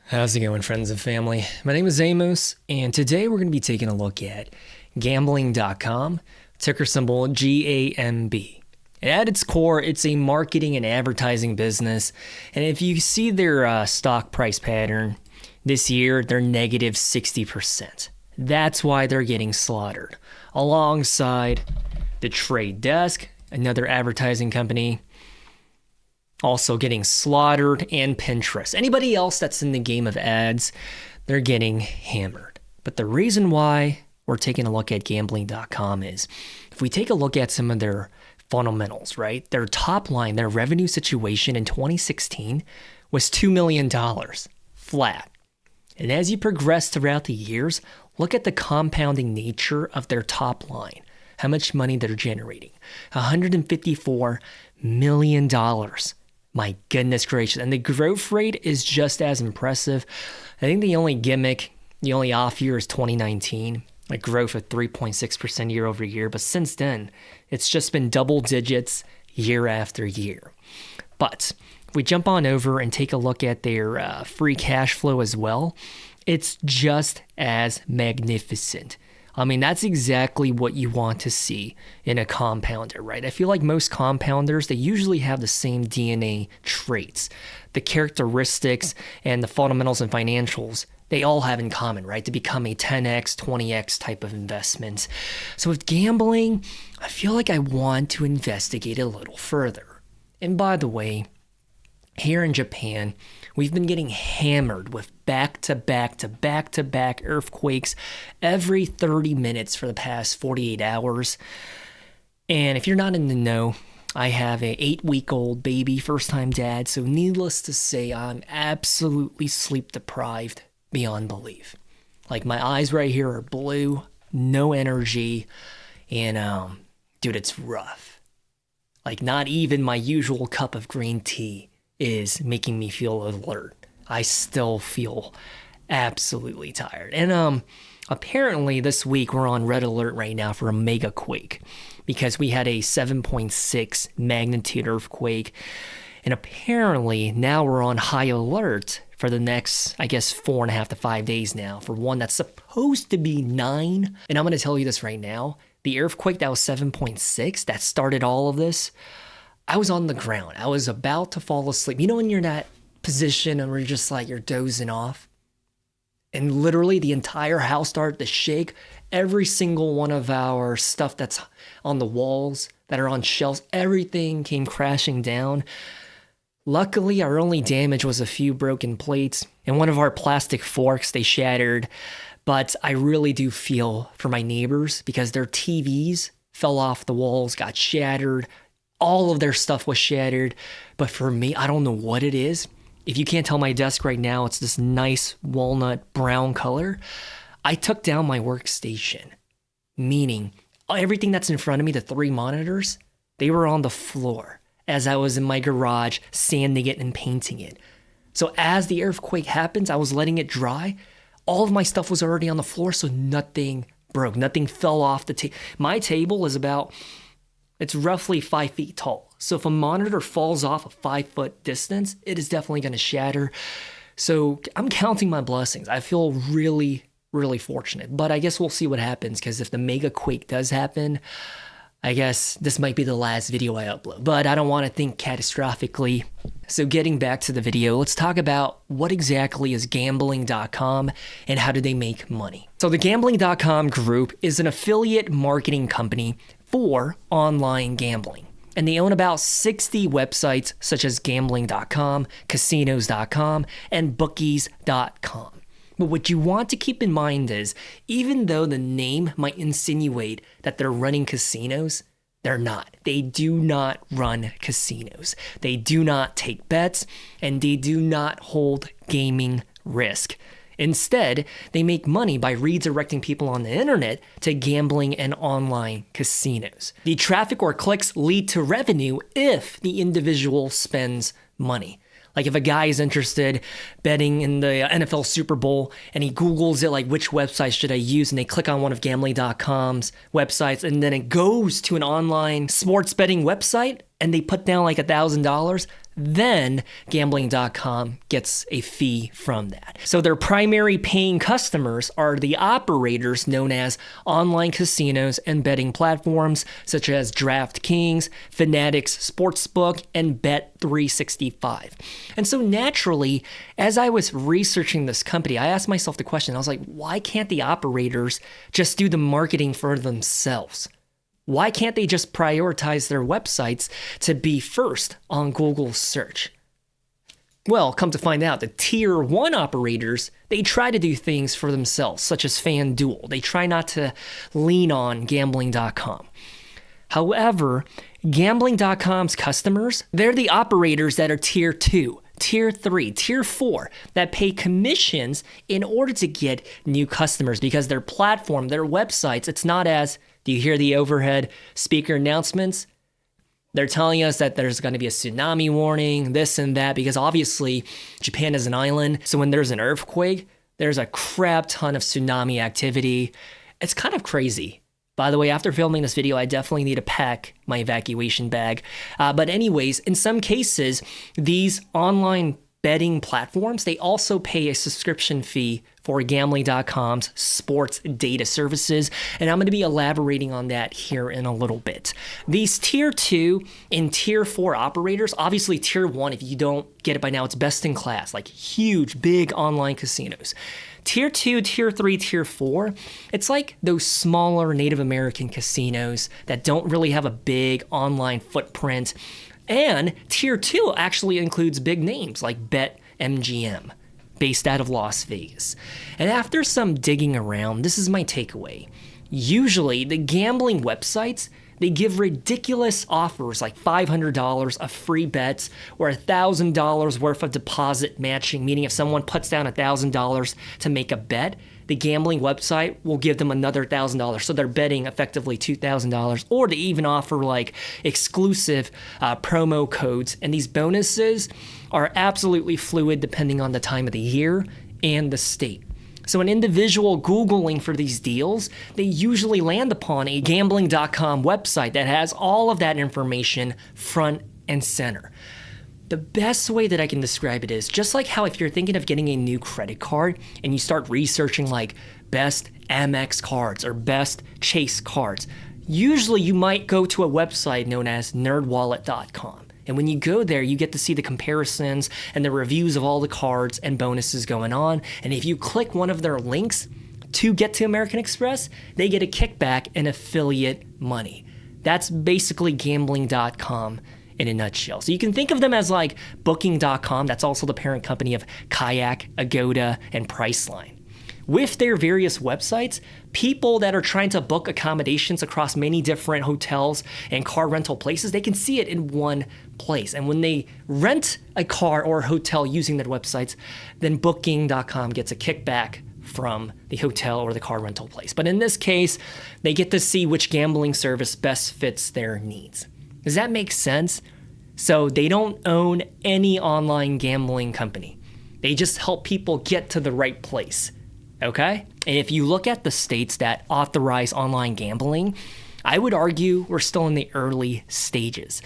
How's it going, friends and family? My name is Amos, and today we're going to be taking a look at gambling.com, ticker symbol GAMB. At its core, it's a marketing and advertising business, and if you see their stock price pattern, this year they're negative 60%. That's why they're getting slaughtered. Alongside The Trade Desk, another advertising company, also getting slaughtered, and Pinterest. Anybody else that's in the game of ads, they're getting hammered. But the reason why we're taking a look at gambling.com is if we take a look at some of their fundamentals, right? Their top line, their revenue situation in 2016 was $2 million flat. And as you progress throughout the years, look at the compounding nature of their top line, how much money they're generating. $154 million. My goodness gracious. And the growth rate is just as impressive. I think the only gimmick, the only off year is 2019, a growth of 3.6% year over year. But since then, it's just been double digits year after year. But if we jump on over and take a look at their free cash flow as well, it's just as magnificent. I mean, that's exactly what you want to see in a compounder, right? I feel like most compounders, they usually have the same DNA traits. The characteristics and the fundamentals and financials, they all have in common, right? To become a 10x, 20x type of investment. So with gambling, I feel like I want to investigate a little further. And by the way, here in Japan, we've been getting hammered with back-to-back earthquakes every 30 minutes for the past 48 hours. And if you're not in the know, I have an 8-week-old baby, first-time dad, so needless to say, I'm absolutely sleep-deprived beyond belief. Like, my eyes right here are blue, no energy, and, dude, it's rough. Like, not even my usual cup of green tea is making me feel alert. I still feel absolutely tired. And apparently this week we're on red alert right now for a mega quake because we had a 7.6 magnitude earthquake. And apparently now we're on high alert for the next, I guess, 4.5 to 5 days now for one that's supposed to be 9. And I'm going to tell you this right now. The earthquake that was 7.6 that started all of this, I was on the ground. I was about to fall asleep. You know when you're in that position and where you're just like, you're dozing off? And literally the entire house started to shake. Every single one of our stuff that's on the walls, that are on shelves, everything came crashing down. Luckily, our only damage was a few broken plates. And one of our plastic forks, they shattered. But I really do feel for my neighbors because their TVs fell off the walls, got shattered. All of their stuff was shattered. But for me, I don't know what it is. If you can't tell my desk right now, it's this nice walnut brown color. I took down my workstation, meaning everything that's in front of me, the 3 monitors, they were on the floor as I was in my garage sanding it and painting it. So as the earthquake happens, I was letting it dry. All of my stuff was already on the floor, so nothing broke. Nothing fell off the table. My table is it's roughly 5 feet tall. So if a monitor falls off a 5-foot distance, it is definitely going to shatter. So I'm counting my blessings. I feel really, really fortunate. But I guess we'll see what happens because if the mega quake does happen, I guess this might be the last video I upload. But I don't want to think catastrophically. So getting back to the video, let's talk about what exactly is gambling.com and how do they make money. So the gambling.com group is an affiliate marketing company for online gambling. And they own about 60 websites such as gambling.com, casinos.com, and bookies.com. But what you want to keep in mind is, even though the name might insinuate that they're running casinos, they're not. They do not run casinos. They do not take bets, and they do not hold gaming risk. Instead, they make money by redirecting people on the internet to gambling and online casinos. The traffic or clicks lead to revenue if the individual spends money. Like if a guy is interested betting in the NFL Super Bowl and he Googles it, like which website should I use, and they click on one of gambling.com's websites, and then it goes to an online sports betting website and they put down like $1,000, then gambling.com gets a fee from that. So their primary paying customers are the operators known as online casinos and betting platforms such as DraftKings, Fanatics Sportsbook, and Bet365. And so naturally, as I was researching this company, I asked myself the question, I was like, why can't the operators just do the marketing for themselves? Why can't they just prioritize their websites to be first on Google search? Well, come to find out, the tier 1 operators, they try to do things for themselves, such as FanDuel. They try not to lean on gambling.com. However, gambling.com's customers, they're the operators that are tier 2, tier 3, tier 4 that pay commissions in order to get new customers because their platform, their websites, it's not as, do you hear the overhead speaker announcements? They're telling us that there's going to be a tsunami warning, this and that, because obviously Japan is an island. So when there's an earthquake, there's a crap ton of tsunami activity. It's kind of crazy. By the way, after filming this video, I definitely need to pack my evacuation bag. But anyways, in some cases, these online betting platforms, they also pay a subscription fee for gambling.com's sports data services. And I'm going to be elaborating on that here in a little bit. These tier 2 and tier 4 operators, obviously tier 1, if you don't get it by now, it's best in class, like huge, big online casinos. Tier 2, Tier 3, Tier 4, it's like those smaller Native American casinos that don't really have a big online footprint. And Tier 2 actually includes big names like BetMGM, based out of Las Vegas. And after some digging around, this is my takeaway. Usually, the gambling websites, they give ridiculous offers like $500 of free bets or $1,000 worth of deposit matching, meaning if someone puts down $1,000 to make a bet, the gambling website will give them another $1,000. So they're betting effectively $2,000, or they even offer like exclusive promo codes. And these bonuses are absolutely fluid depending on the time of the year and the state. So an individual Googling for these deals, they usually land upon a gambling.com website that has all of that information front and center. The best way that I can describe it is just like how if you're thinking of getting a new credit card and you start researching like best Amex cards or best Chase cards, usually you might go to a website known as nerdwallet.com. And when you go there, you get to see the comparisons and the reviews of all the cards and bonuses going on. And if you click one of their links to get to American Express, they get a kickback and affiliate money. That's basically gambling.com in a nutshell. So you can think of them as like booking.com. That's also the parent company of Kayak, Agoda, and Priceline. With their various websites, people that are trying to book accommodations across many different hotels and car rental places, they can see it in one place. And when they rent a car or a hotel using their websites, then booking.com gets a kickback from the hotel or the car rental place. But in this case, they get to see which gambling service best fits their needs. Does that make sense? So they don't own any online gambling company. They just help people get to the right place. Okay? And if you look at the states that authorize online gambling, I would argue we're still in the early stages.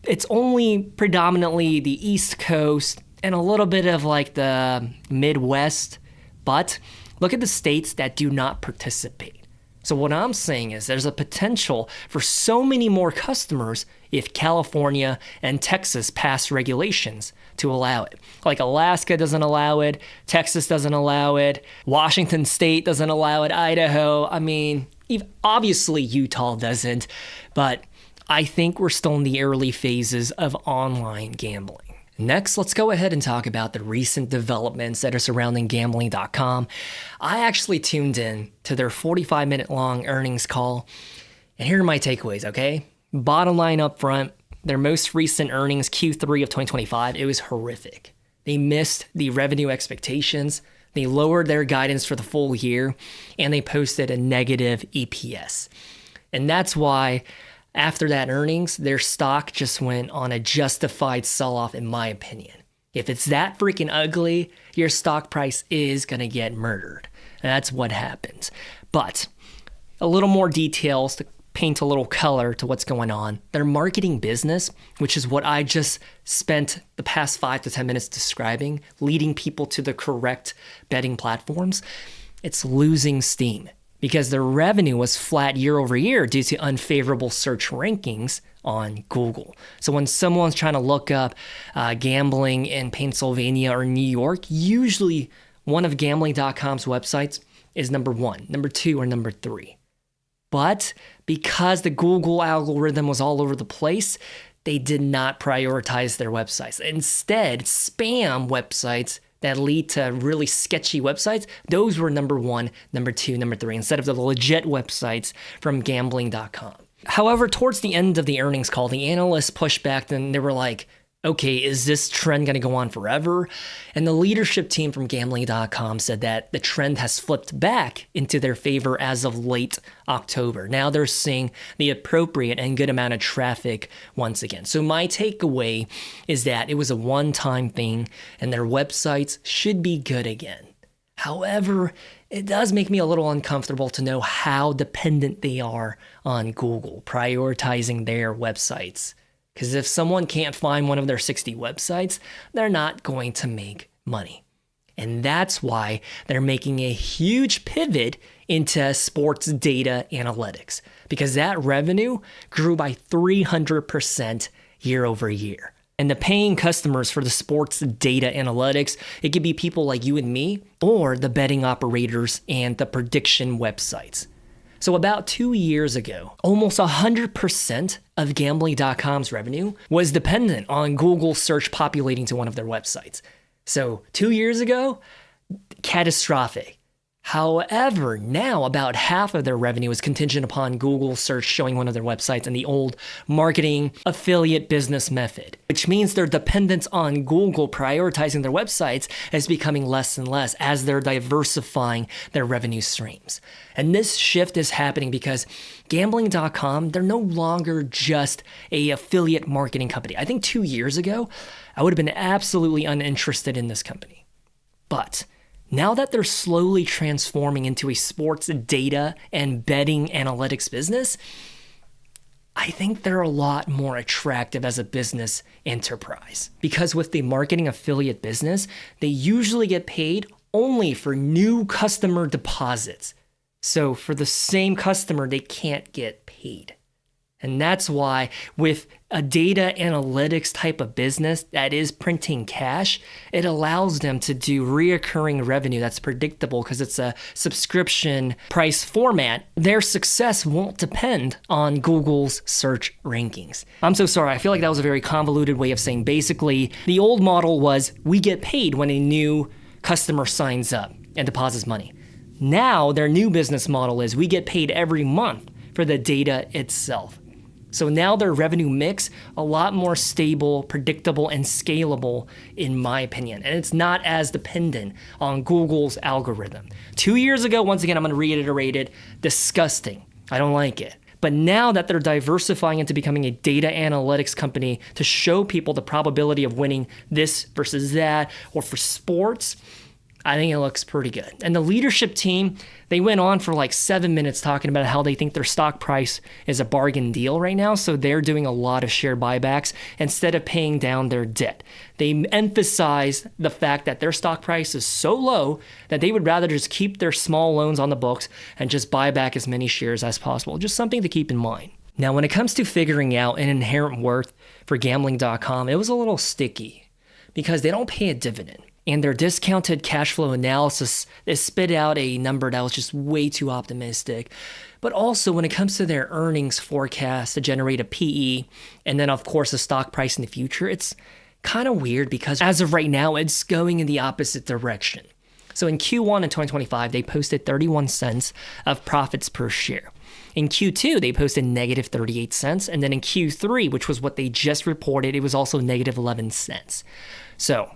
It's only predominantly the East Coast and a little bit of like the Midwest, but look at the states that do not participate. So what I'm saying is there's a potential for so many more customers if California and Texas pass regulations to allow it. Like Alaska doesn't allow it, Texas doesn't allow it, Washington State doesn't allow it, Idaho. I mean, obviously Utah doesn't, but I think we're still in the early phases of online gambling. Next, let's go ahead and talk about the recent developments that are surrounding gambling.com. I actually tuned in to their 45-minute long earnings call, and here are my takeaways, okay? Bottom line up front, their most recent earnings, Q3 of 2025, it was horrific. They missed the revenue expectations, they lowered their guidance for the full year, and they posted a negative EPS. And that's why after that earnings, their stock just went on a justified sell-off, in my opinion. If it's that freaking ugly, your stock price is going to get murdered. And that's what happens. But a little more details to paint a little color to what's going on. Their marketing business, which is what I just spent the past 5 to 10 minutes describing, leading people to the correct betting platforms, it's losing steam because their revenue was flat year over year due to unfavorable search rankings on Google. So when someone's trying to look up gambling in Pennsylvania or New York, usually one of gambling.com's websites is number 1, number 2, or number 3. But because the Google algorithm was all over the place, they did not prioritize their websites. Instead, spam websites that lead to really sketchy websites, those were number 1, number 2, number 3, instead of the legit websites from gambling.com. However, towards the end of the earnings call, the analysts pushed back and they were like, okay, is this trend going to go on forever? And the leadership team from gambling.com said that the trend has flipped back into their favor as of late October. Now they're seeing the appropriate and good amount of traffic once again. So my takeaway is that it was a one-time thing and their websites should be good again. However, it does make me a little uncomfortable to know how dependent they are on Google prioritizing their websites. Because if someone can't find one of their 60 websites, they're not going to make money. And that's why they're making a huge pivot into sports data analytics, because that revenue grew by 300% year over year. And the paying customers for the sports data analytics, it could be people like you and me, or the betting operators and the prediction websites. So about 2 years ago, almost 100% of gambling.com's revenue was dependent on Google search populating to one of their websites. So 2 years ago, catastrophic. However, now about half of their revenue is contingent upon Google search showing one of their websites in the old marketing affiliate business method, which means their dependence on Google prioritizing their websites is becoming less and less as they're diversifying their revenue streams. And this shift is happening because gambling.com, they're no longer just an affiliate marketing company. I think 2 years ago, I would have been absolutely uninterested in this company. But now that they're slowly transforming into a sports data and betting analytics business, I think they're a lot more attractive as a business enterprise. Because with the marketing affiliate business, they usually get paid only for new customer deposits. So for the same customer, they can't get paid. And that's why with a data analytics type of business that is printing cash, it allows them to do reoccurring revenue that's predictable because it's a subscription price format. Their success won't depend on Google's search rankings. I'm so sorry. I feel like that was a very convoluted way of saying basically the old model was we get paid when a new customer signs up and deposits money. Now their new business model is we get paid every month for the data itself. So now their revenue mix, a lot more stable, predictable, and scalable in my opinion. And it's not as dependent on Google's algorithm. 2 years ago, once again, I'm going to reiterate it, disgusting. I don't like it. But now that they're diversifying into becoming a data analytics company to show people the probability of winning this versus that, or for sports, I think it looks pretty good. And the leadership team, they went on for like 7 minutes talking about how they think their stock price is a bargain deal right now. So they're doing a lot of share buybacks instead of paying down their debt. They emphasized the fact that their stock price is so low that they would rather just keep their small loans on the books and just buy back as many shares as possible. Just something to keep in mind. Now, when it comes to figuring out an inherent worth for gambling.com, it was a little sticky because they don't pay a dividend. And their discounted cash flow analysis is spit out a number that was just way too optimistic. But also when it comes to their earnings forecast to generate a PE, and then of course the stock price in the future, it's kind of weird because as of right now, it's going in the opposite direction. So in Q1 in 2025, they posted 31 cents of profits per share. In Q2, they posted negative 38 cents. And then in Q3, which was what they just reported, it was also negative 11 cents. So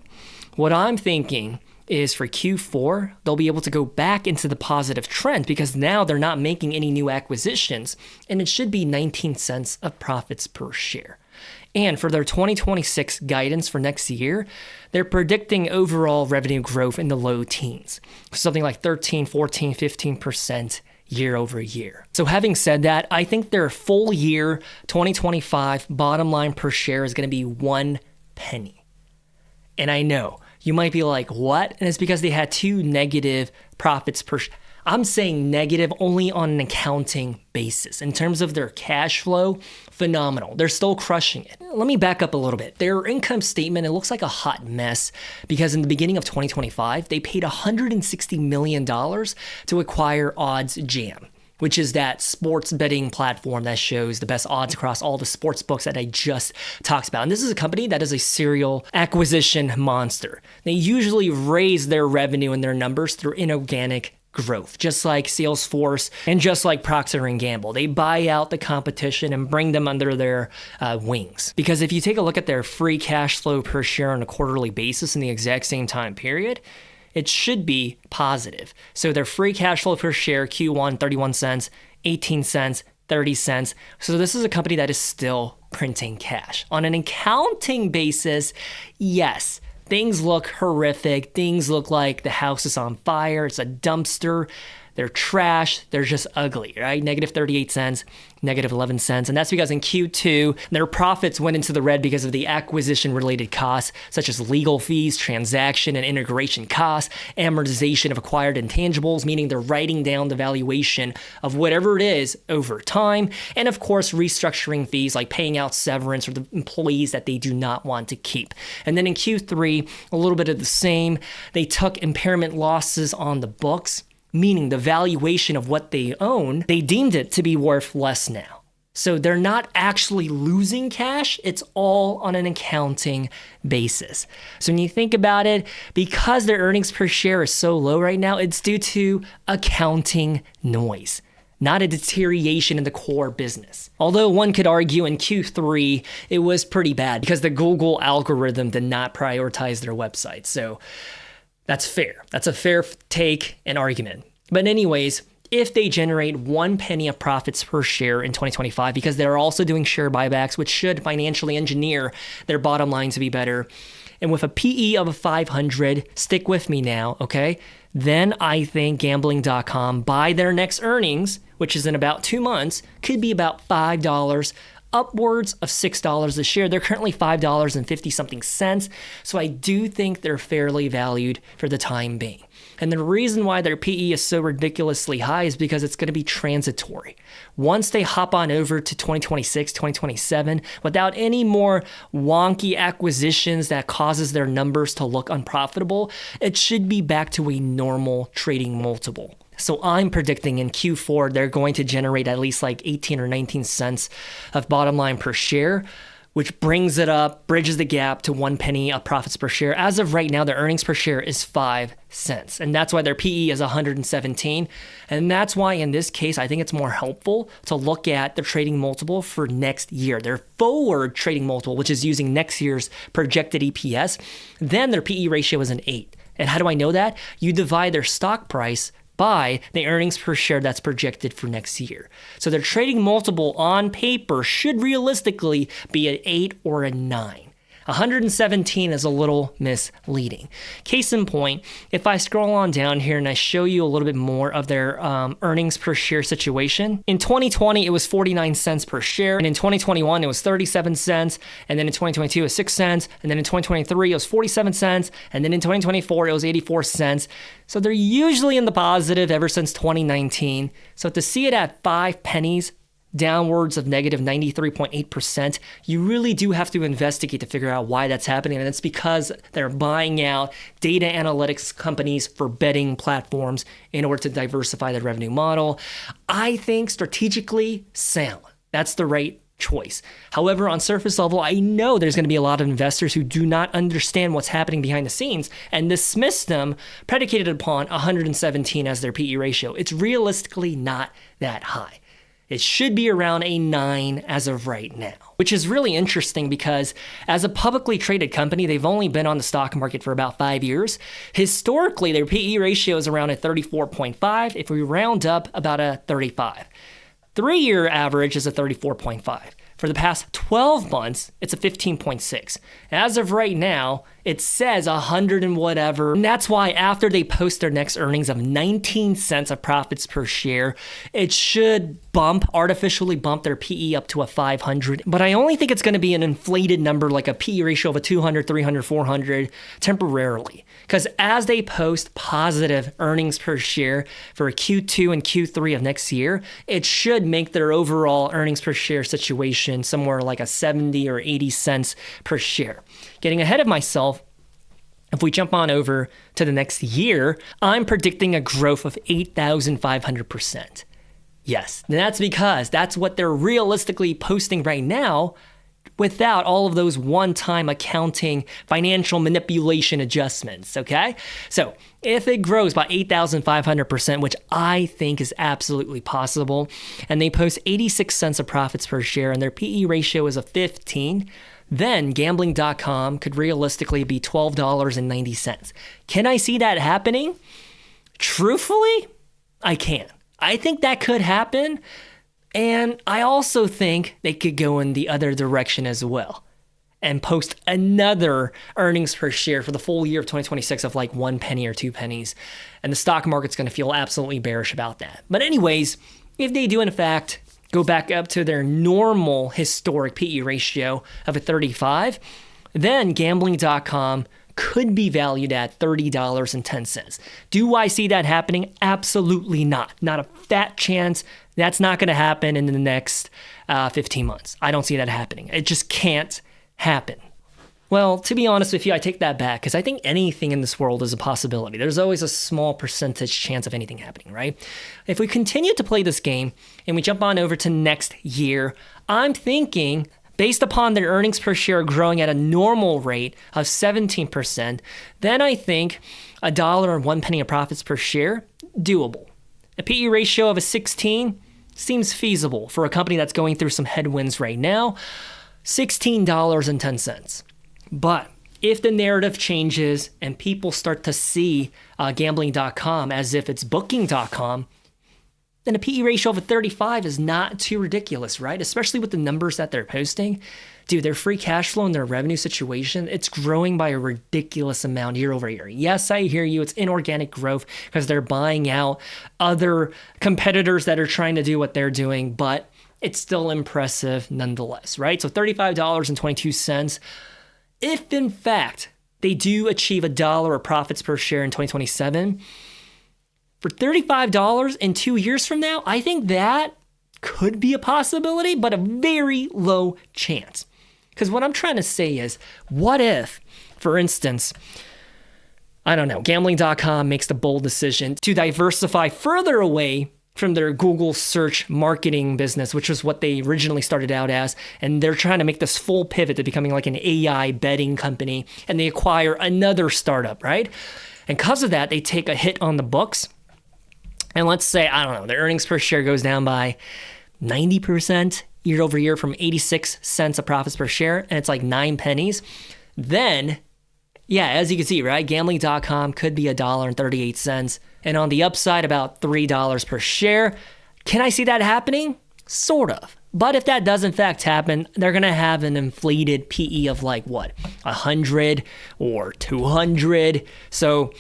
what I'm thinking is for Q4, they'll be able to go back into the positive trend because now they're not making any new acquisitions, and it should be 19 cents of profits per share. And for their 2026 guidance for next year, they're predicting overall revenue growth in the low teens, something like 13, 14, 15% year over year. So having said that, I think their full year 2025 bottom line per share is going to be 1 penny. And I know you might be like, what? And it's because they had 2 negative profits per share. I'm saying negative only on an accounting basis. In terms of their cash flow, phenomenal. They're still crushing it. Let me back up a little bit. Their income statement, it looks like a hot mess because in the beginning of 2025, they paid $160 million to acquire Odds Jam, which is that sports betting platform that shows the best odds across all the sports books that I just talked about. And this is a company that is a serial acquisition monster. They usually raise their revenue and their numbers through inorganic growth, just like Salesforce and just like Procter & Gamble. They buy out the competition and bring them under their wings. Because if you take a look at their free cash flow per share on a quarterly basis in the exact same time period, it should be positive. So their free cash flow per share, Q1, 31 cents, 18 cents, 30 cents. So this is a company that is still printing cash. On an accounting basis, yes, things look horrific. Things look like the house is on fire. It's a dumpster. They're trash. They're just ugly, right? Negative 38 cents, negative 11 cents. And that's because in Q2, their profits went into the red because of the acquisition-related costs, such as legal fees, transaction and integration costs, amortization of acquired intangibles, meaning they're writing down the valuation of whatever it is over time. And of course, restructuring fees like paying out severance for the employees that they do not want to keep. And then in Q3, a little bit of the same. They took impairment losses on the books, meaning the valuation of what they own, they deemed it to be worth less now. So they're not actually losing cash. It's all on an accounting basis. So when you think about it, because their earnings per share is so low right now, it's due to accounting noise, not a deterioration in the core business. Although one could argue in Q3, it was pretty bad because the Google algorithm did not prioritize their website. So that's fair. That's a fair take and argument. But anyways, if they generate 1 penny of profits per share in 2025, because they're also doing share buybacks, which should financially engineer their bottom line to be better, and with a PE of a 500, stick with me now, okay? Then I think gambling.com, by their next earnings, which is in about 2 months, could be about $5, upwards of $6 a share. They're currently $5.50 something cents. So I do think they're fairly valued for the time being. And the reason why their PE is so ridiculously high is because it's going to be transitory. Once they hop on over to 2026, 2027, without any more wonky acquisitions that causes their numbers to look unprofitable, it should be back to a normal trading multiple. So I'm predicting in Q4, they're going to generate at least like 18 or 19 cents of bottom line per share, which brings it up, bridges the gap to 1 penny of profits per share. As of right now, their earnings per share is 5 cents. And that's why their PE is 117. And that's why in this case, I think it's more helpful to look at the trading multiple for next year. Their forward trading multiple, which is using next year's projected EPS, then their PE ratio is an 8. And how do I know that? You divide their stock price by the earnings per share that's projected for next year. So their trading multiple on paper should realistically be an 8 or a 9. 117 is a little misleading. Case in point, if I scroll on down here and I show you a little bit more of their earnings per share situation, in 2020, it was 49 cents per share. And in 2021, it was 37 cents. And then in 2022, it was 6 cents. And then in 2023, it was 47 cents. And then in 2024, it was 84 cents. So they're usually in the positive ever since 2019. So to see it at 5 pennies, downwards of negative 93.8%, you really do have to investigate to figure out why that's happening. And it's because they're buying out data analytics companies for betting platforms in order to diversify their revenue model. I think strategically sound. That's the right choice. However, on surface level, I know there's going to be a lot of investors who do not understand what's happening behind the scenes and dismiss them predicated upon 117 as their PE ratio. It's realistically not that high. It should be around a 9 as of right now, which is really interesting because as a publicly traded company, they've only been on the stock market for about 5 years. Historically, their PE ratio is around a 34.5. If we round up, about a 35. 3-year average is a 34.5. For the past 12 months, it's a 15.6. As of right now, it says 100 and whatever. And that's why after they post their next earnings of 19 cents of profits per share, it should artificially bump their PE up to a 500. But I only think it's going to be an inflated number like a PE ratio of a 200, 300, 400 temporarily. Because as they post positive earnings per share for Q2 and Q3 of next year, it should make their overall earnings per share situation somewhere like a 70 or 80 cents per share. Getting ahead of myself, if we jump on over to the next year, I'm predicting a growth of 8,500%. Yes, and that's because that's what they're realistically posting right now without all of those one-time accounting financial manipulation adjustments, okay? So if it grows by 8,500%, which I think is absolutely possible, and they post 86 cents of profits per share and their PE ratio is a 15, then gambling.com could realistically be $12.90. Can I see that happening? Truthfully, I can. I think that could happen. And I also think they could go in the other direction as well and post another earnings per share for the full year of 2026 of like 1 penny or 2 pennies. And the stock market's going to feel absolutely bearish about that. But anyways, if they do in fact go back up to their normal historic PE ratio of a 35, then gambling.com could be valued at $30.10. Do I see that happening? Absolutely not. Not a fat chance. That's not going to happen in the next 15 months. I don't see that happening. It just can't happen. Well, to be honest with you, I take that back because I think anything in this world is a possibility. There's always a small percentage chance of anything happening, right? If we continue to play this game and we jump on over to next year, I'm thinking based upon their earnings per share growing at a normal rate of 17%, then I think $1.01 of profits per share, doable. A PE ratio of a 16 seems feasible for a company that's going through some headwinds right now, $16.10. But if the narrative changes and people start to see gambling.com as if it's booking.com, then a PE ratio of a 35 is not too ridiculous, right? Especially with the numbers that they're posting. Dude, their free cash flow and their revenue situation, it's growing by a ridiculous amount year over year. Yes, I hear you. It's inorganic growth because they're buying out other competitors that are trying to do what they're doing, but it's still impressive nonetheless, right? So $35.22. If in fact they do achieve $1 of profits per share in 2027, for $35 in 2 years from now, I think that could be a possibility, but a very low chance. Because what I'm trying to say is, what if, for instance, I don't know, gambling.com makes the bold decision to diversify further away from their Google search marketing business, which is what they originally started out as, and they're trying to make this full pivot to becoming like an AI betting company, and they acquire another startup, right? And because of that, they take a hit on the books. And let's say, I don't know, the earnings per share goes down by 90% year over year from 86 cents of profits per share, and it's like 9 pennies. Then, yeah, as you can see, right, gambling.com could be $1.38. And on the upside, about $3 per share. Can I see that happening? Sort of. But if that does in fact happen, they're going to have an inflated PE of like what, 100 or 200. So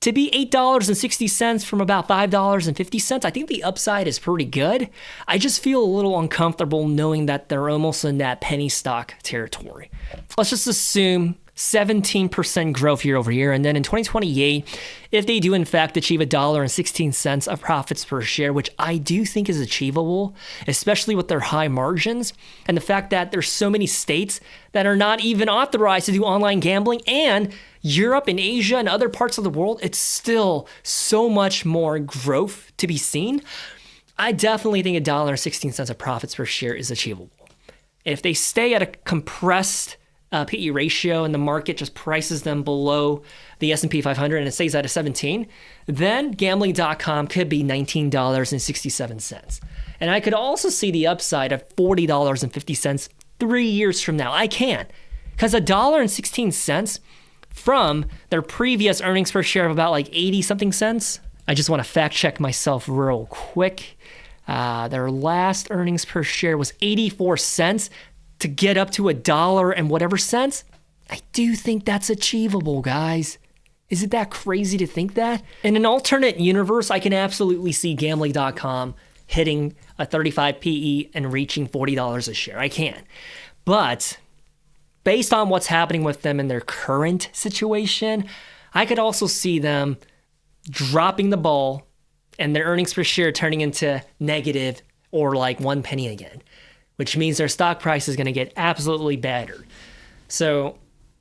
to be $8.60 from about $5.50, I think the upside is pretty good. I just feel a little uncomfortable knowing that they're almost in that penny stock territory. Let's just assume 17% growth year over year. And then in 2028, if they do in fact achieve $1.16 of profits per share, which I do think is achievable, especially with their high margins and the fact that there's so many states that are not even authorized to do online gambling, and Europe and Asia and other parts of the world, it's still so much more growth to be seen. I definitely think $1.16 of profits per share is achievable. If they stay at a compressed PE ratio and the market just prices them below the S&P 500 and it stays at a 17, then gambling.com could be $19.67. And I could also see the upside of $40.50 3 years from now. I can, because $1.16 from their previous earnings per share of about like 80 something cents. I just want to fact check myself real quick. Their last earnings per share was 84 cents to get up to $1 and whatever cents. I do think that's achievable, guys. Is it that crazy to think that? In an alternate universe, I can absolutely see gambling.com hitting a 35 PE and reaching $40 a share. I can. But based on what's happening with them in their current situation, I could also see them dropping the ball and their earnings per share turning into negative or like 1 penny again, which means their stock price is going to get absolutely battered. So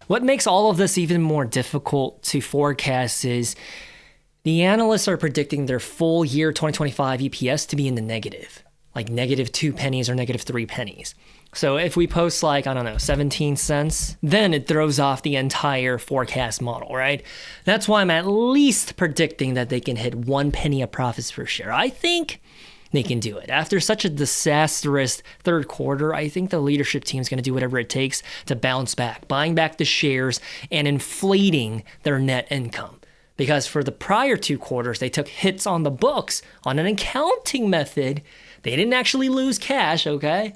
what makes all of this even more difficult to forecast is the analysts are predicting their full year 2025 EPS to be in the negative, like negative 2 pennies or negative 3 pennies. So if we post like, 17 cents, then it throws off the entire forecast model, right? That's why I'm at least predicting that they can hit 1 penny of profits per share. I think they can do it. After such a disastrous third quarter, I think the leadership team is going to do whatever it takes to bounce back, buying back the shares and inflating their net income. Because for the prior 2 quarters, they took hits on the books on an accounting method. They didn't actually lose cash, okay?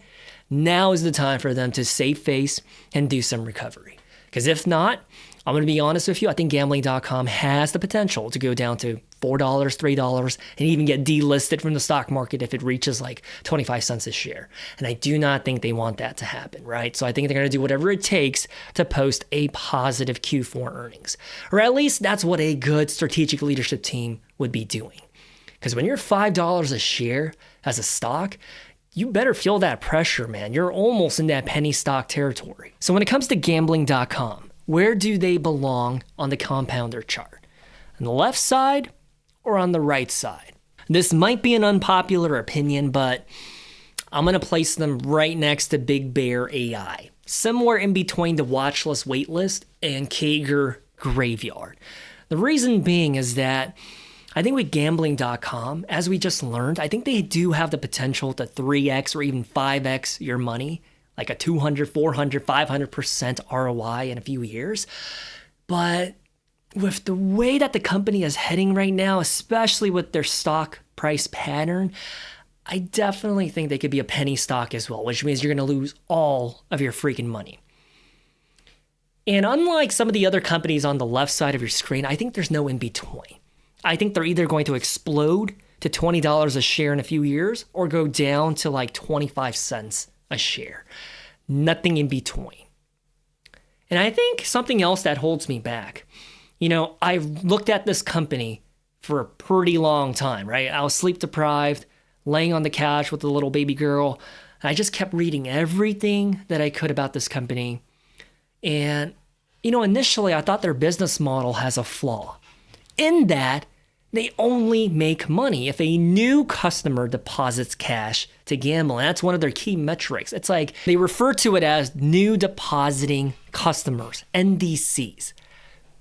Now is the time for them to save face and do some recovery. Because if not, I'm going to be honest with you, I think gambling.com has the potential to go down to $4, $3, and even get delisted from the stock market if it reaches like 25 cents a share. And I do not think they want that to happen, right? So I think they're going to do whatever it takes to post a positive Q4 earnings. Or at least that's what a good strategic leadership team would be doing. Because when you're $5 a share as a stock, you better feel that pressure, man. You're almost in that penny stock territory. So when it comes to gambling.com, where do they belong on the compounder chart? On the left side or on the right side? This might be an unpopular opinion, but I'm going to place them right next to Big Bear AI, somewhere in between the watchlist waitlist and Kager graveyard. The reason being is that I think with gambling.com, as we just learned, I think they do have the potential to 3x or even 5x your money, like a 200, 400, 500% ROI in a few years. But with the way that the company is heading right now, especially with their stock price pattern, I definitely think they could be a penny stock as well, which means you're going to lose all of your freaking money. And unlike some of the other companies on the left side of your screen, I think there's no in between. I think they're either going to explode to $20 a share in a few years or go down to like 25 cents a share. Nothing in between. And I think something else that holds me back, I've looked at this company for a pretty long time, right? I was sleep deprived, laying on the couch with a little baby girl, and I just kept reading everything that I could about this company. And, initially I thought their business model has a flaw in that they only make money if a new customer deposits cash to gamble. And that's one of their key metrics. It's like they refer to it as new depositing customers, NDCs.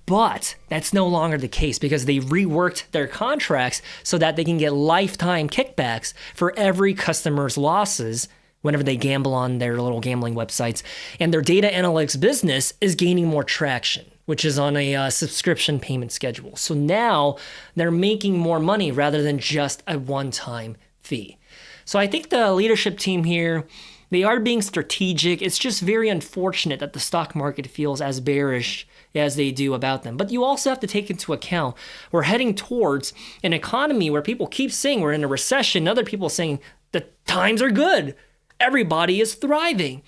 But that's no longer the case because they reworked their contracts so that they can get lifetime kickbacks for every customer's losses whenever they gamble on their little gambling websites. And their data analytics business is gaining more traction, which is on a subscription payment schedule. So now they're making more money rather than just a one-time fee. So I think the leadership team here, they are being strategic. It's just very unfortunate that the stock market feels as bearish as they do about them. But you also have to take into account we're heading towards an economy where people keep saying we're in a recession. Other people saying the times are good. Everybody is thriving.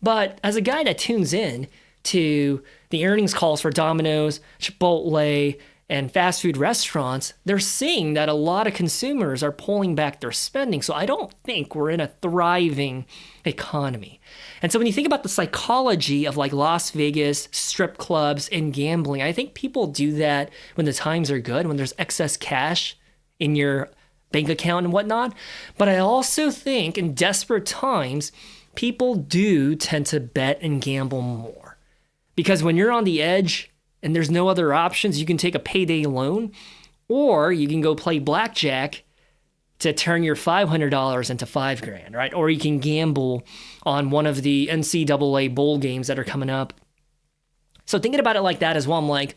But as a guy that tunes in to the earnings calls for Domino's, Chipotle, and fast food restaurants, they're seeing that a lot of consumers are pulling back their spending. So I don't think we're in a thriving economy. And so when you think about the psychology of like Las Vegas, strip clubs, and gambling, I think people do that when the times are good, when there's excess cash in your bank account and whatnot. But I also think in desperate times, people do tend to bet and gamble more. Because when you're on the edge and there's no other options, you can take a payday loan or you can go play blackjack to turn your $500 into $5,000, right? Or you can gamble on one of the NCAA bowl games that are coming up. So thinking about it like that as well, I'm like,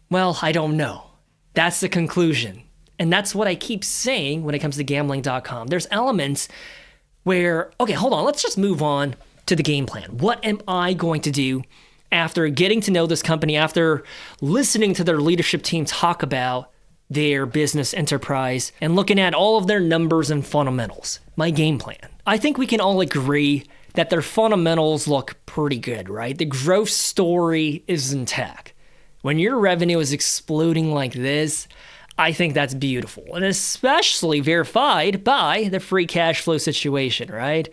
well, I don't know. That's the conclusion. And that's what I keep saying when it comes to gambling.com. There's elements where, okay, hold on, let's just move on to the game plan. What am I going to do after getting to know this company, after listening to their leadership team talk about their business enterprise and looking at all of their numbers and fundamentals? My game plan. I think we can all agree that their fundamentals look pretty good, right? The growth story is intact. When your revenue is exploding like this, I think that's beautiful, and especially verified by the free cash flow situation, right?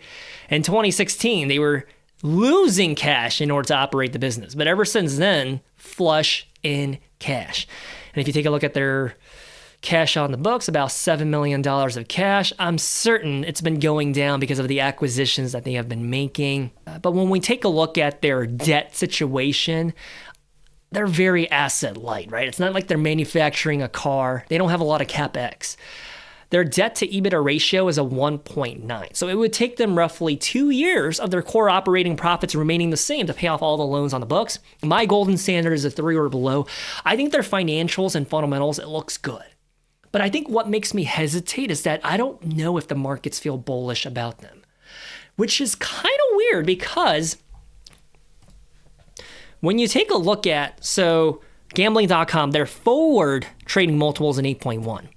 In 2016, they were losing cash in order to operate the business, but ever since then, flush in cash. And if you take a look at their cash on the books, about $7 million of cash, I'm certain it's been going down because of the acquisitions that they have been making. But when we take a look at their debt situation, they're very asset light, right? It's not like they're manufacturing a car. They don't have a lot of CapEx. Their debt to EBITDA ratio is a 1.9. So it would take them roughly 2 years of their core operating profits remaining the same to pay off all the loans on the books. My golden standard is a 3 or below. I think their financials and fundamentals, it looks good. But I think what makes me hesitate is that I don't know if the markets feel bullish about them, which is kind of weird because when you take a look at, so gambling.com, their forward trading multiple is an 8.1.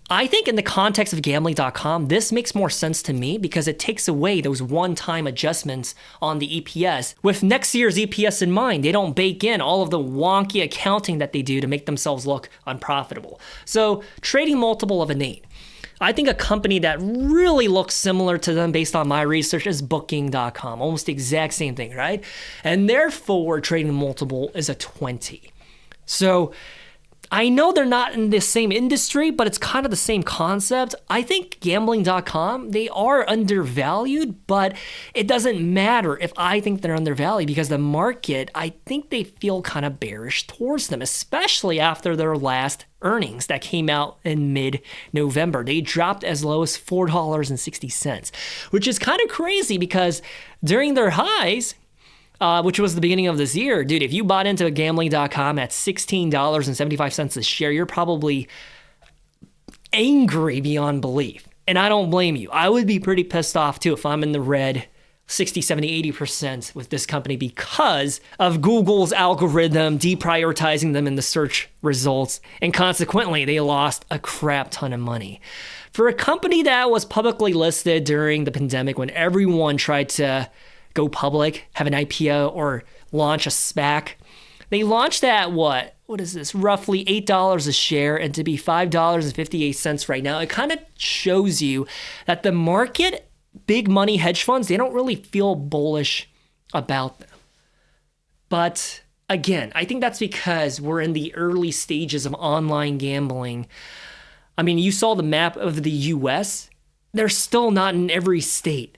I think in the context of gambling.com, this makes more sense to me because it takes away those one-time adjustments on the EPS. With next year's EPS in mind, they don't bake in all of the wonky accounting that they do to make themselves look unprofitable. So trading multiple of an 8. I think a company that really looks similar to them based on my research is booking.com. Almost the exact same thing, right? And their forward trading multiple is a 20. So I know they're not in the same industry, but it's kind of the same concept. I think gambling.com, they are undervalued, but it doesn't matter if I think they're undervalued because the market, I think they feel kind of bearish towards them, especially after their last earnings that came out in mid-November. They dropped as low as $4.60, which is kind of crazy because during their highs, which was the beginning of this year, dude, if you bought into gambling.com at $16.75 a share, you're probably angry beyond belief. And I don't blame you. I would be pretty pissed off too if I'm in the red 60, 70, 80% with this company because of Google's algorithm deprioritizing them in the search results. And consequently, they lost a crap ton of money. For a company that was publicly listed during the pandemic when everyone tried to go public, have an IPO, or launch a SPAC. They launched at what is this? Roughly $8 a share, and to be $5.58 right now, it kind of shows you that the market, big money hedge funds, they don't really feel bullish about them. But again, I think that's because we're in the early stages of online gambling. I mean, you saw the map of the US. They're still not in every state.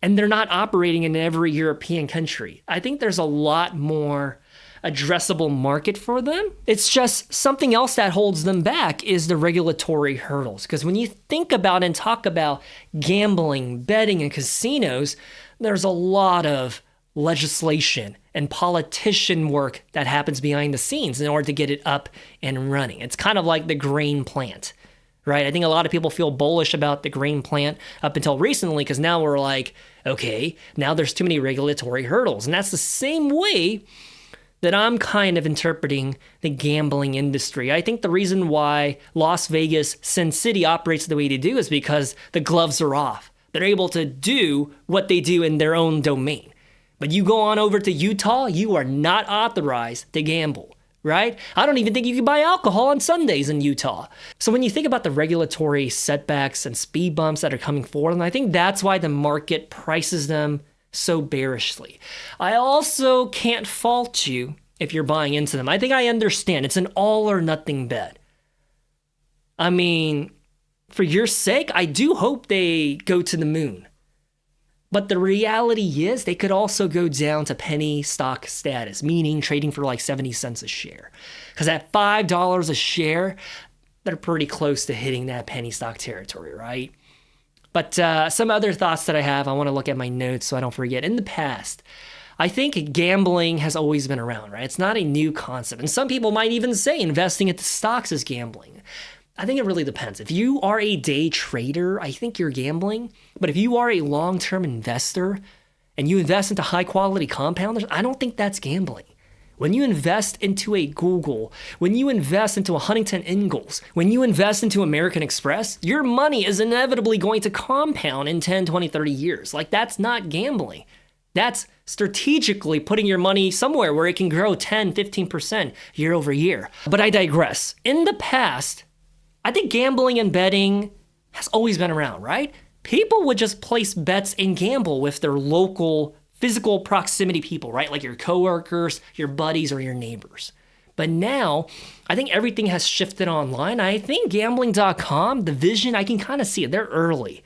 And they're not operating in every European country. I think there's a lot more addressable market for them. It's just something else that holds them back is the regulatory hurdles. Because when you think about and talk about gambling, betting, and casinos, there's a lot of legislation and politician work that happens behind the scenes in order to get it up and running. It's kind of like the grain plant, right? I think a lot of people feel bullish about the grain plant up until recently because now we're like, okay, now there's too many regulatory hurdles. And that's the same way that I'm kind of interpreting the gambling industry. I think the reason why Las Vegas, Sin City operates the way they do is because the gloves are off. They're able to do what they do in their own domain. But you go on over to Utah, you are not authorized to gamble. Right? I don't even think you can buy alcohol on Sundays in Utah. So when you think about the regulatory setbacks and speed bumps that are coming forward, and I think that's why the market prices them so bearishly. I also can't fault you if you're buying into them. I think I understand. It's an all or nothing bet. I mean, for your sake, I do hope they go to the moon. But the reality is they could also go down to penny stock status, meaning trading for like 70 cents a share. Because at $5 a share, they're pretty close to hitting that penny stock territory, right? But some other thoughts that I have, I want to look at my notes so I don't forget. In the past, I think gambling has always been around, right? It's not a new concept. And some people might even say investing into stocks is gambling. I think it really depends. If you are a day trader, I think you're gambling. But if you are a long-term investor and you invest into high-quality compounders, I don't think that's gambling. When you invest into a Google, when you invest into a Huntington Ingalls, when you invest into American Express, your money is inevitably going to compound in 10, 20, 30 years. Like, that's not gambling. That's strategically putting your money somewhere where it can grow 10, 15% year over year. But I digress. In the past, I think gambling and betting has always been around, right? People would just place bets and gamble with their local physical proximity people, right? Like your coworkers, your buddies, or your neighbors. But now, I think everything has shifted online. I think gambling.com, the vision, I can kind of see it. They're early.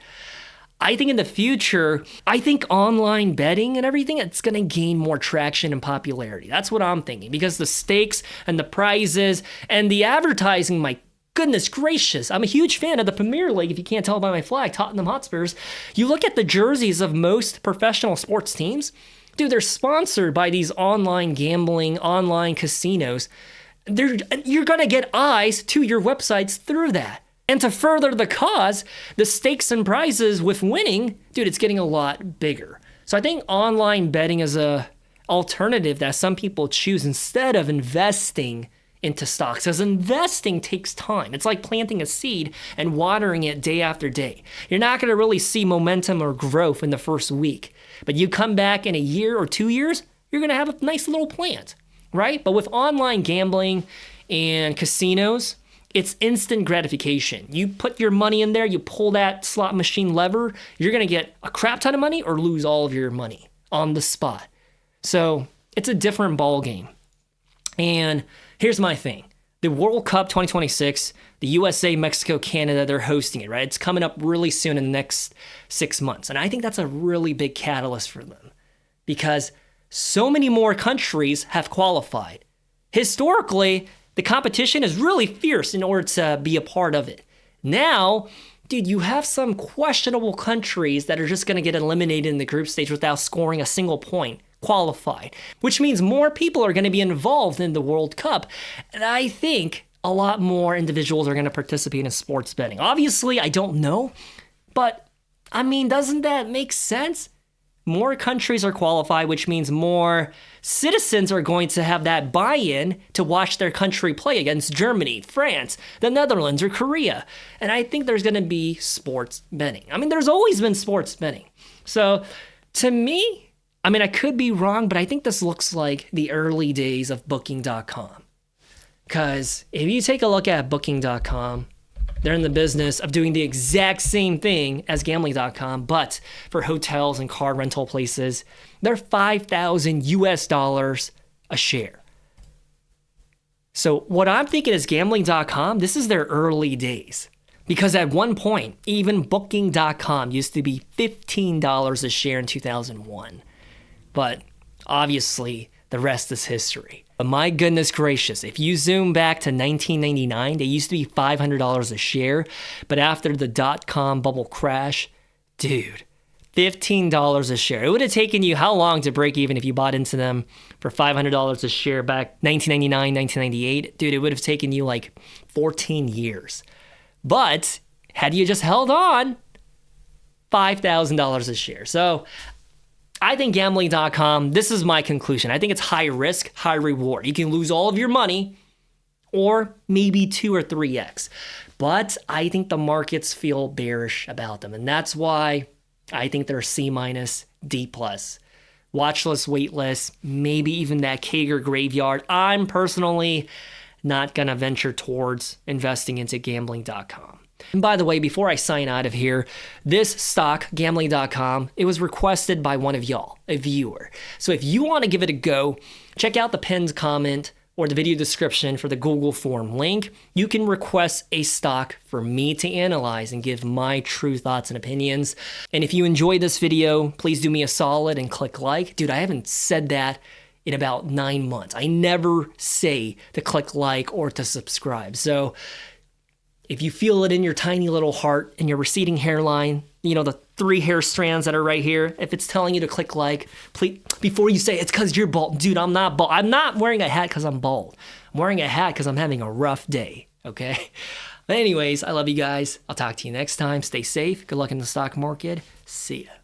I think in the future, I think online betting and everything, it's going to gain more traction and popularity. That's what I'm thinking, because the stakes and the prizes and the advertising, my goodness gracious, I'm a huge fan of the Premier League, if you can't tell by my flag, Tottenham Hotspurs. You look at the jerseys of most professional sports teams, dude, they're sponsored by these online gambling, online casinos. You're going to get eyes to your websites through that. And to further the cause, the stakes and prizes with winning, dude, it's getting a lot bigger. So I think online betting is a alternative that some people choose instead of investing into stocks, because investing takes time. It's like planting a seed and watering it day after day. You're not going to really see momentum or growth in the first week, but you come back in a year or 2 years, you're going to have a nice little plant, right? But with online gambling and casinos, it's instant gratification. You put your money in there, you pull that slot machine lever, you're going to get a crap ton of money or lose all of your money on the spot. So it's a different ball game. And here's my thing. The World Cup 2026, the USA, Mexico, Canada, they're hosting it, right? It's coming up really soon in the next 6 months. And I think that's a really big catalyst for them because so many more countries have qualified. Historically, the competition is really fierce in order to be a part of it. Now, dude, you have some questionable countries that are just going to get eliminated in the group stage without scoring a single point, qualified, which means more people are going to be involved in the World Cup. And I think a lot more individuals are going to participate in sports betting. Obviously, I don't know, but I mean, doesn't that make sense? More countries are qualified, which means more citizens are going to have that buy-in to watch their country play against Germany, France, the Netherlands, or Korea. And I think there's going to be sports betting. I mean, there's always been sports betting. So to me, I mean, I could be wrong, but I think this looks like the early days of Booking.com. Because if you take a look at Booking.com, they're in the business of doing the exact same thing as Gambling.com, but for hotels and car rental places, they're $5,000 US a share. So what I'm thinking is Gambling.com, this is their early days. Because at one point, even Booking.com used to be $15 a share in 2001. But obviously, the rest is history. But my goodness gracious, if you zoom back to 1999, they used to be $500 a share. But after the dot-com bubble crash, dude, $15 a share. It would have taken you how long to break even if you bought into them for $500 a share back 1999, 1998? Dude, it would have taken you like 14 years. But had you just held on, $5,000 a share. So I think Gambling.com, this is my conclusion. I think it's high risk, high reward. You can lose all of your money or maybe 2 or 3x. But I think the markets feel bearish about them. And that's why I think they're C-, D+. Watch list, wait list, maybe even that Kager graveyard. I'm personally not going to venture towards investing into Gambling.com. And by the way, before I sign out of here, this stock, Gambling.com, it was requested by one of y'all, a viewer. So if you want to give it a go, check out the pinned comment or the video description for the Google form link. You can request a stock for me to analyze and give my true thoughts and opinions. And if you enjoyed this video, please do me a solid and click like. Dude, I haven't said that in about 9 months. I never say to click like or to subscribe. So if you feel it in your tiny little heart and your receding hairline, you know, the 3 hair strands that are right here, if it's telling you to click like, please, before you say it's because you're bald. Dude, I'm not bald. I'm not wearing a hat because I'm bald. I'm wearing a hat because I'm having a rough day, okay? But anyways, I love you guys. I'll talk to you next time. Stay safe. Good luck in the stock market. See ya.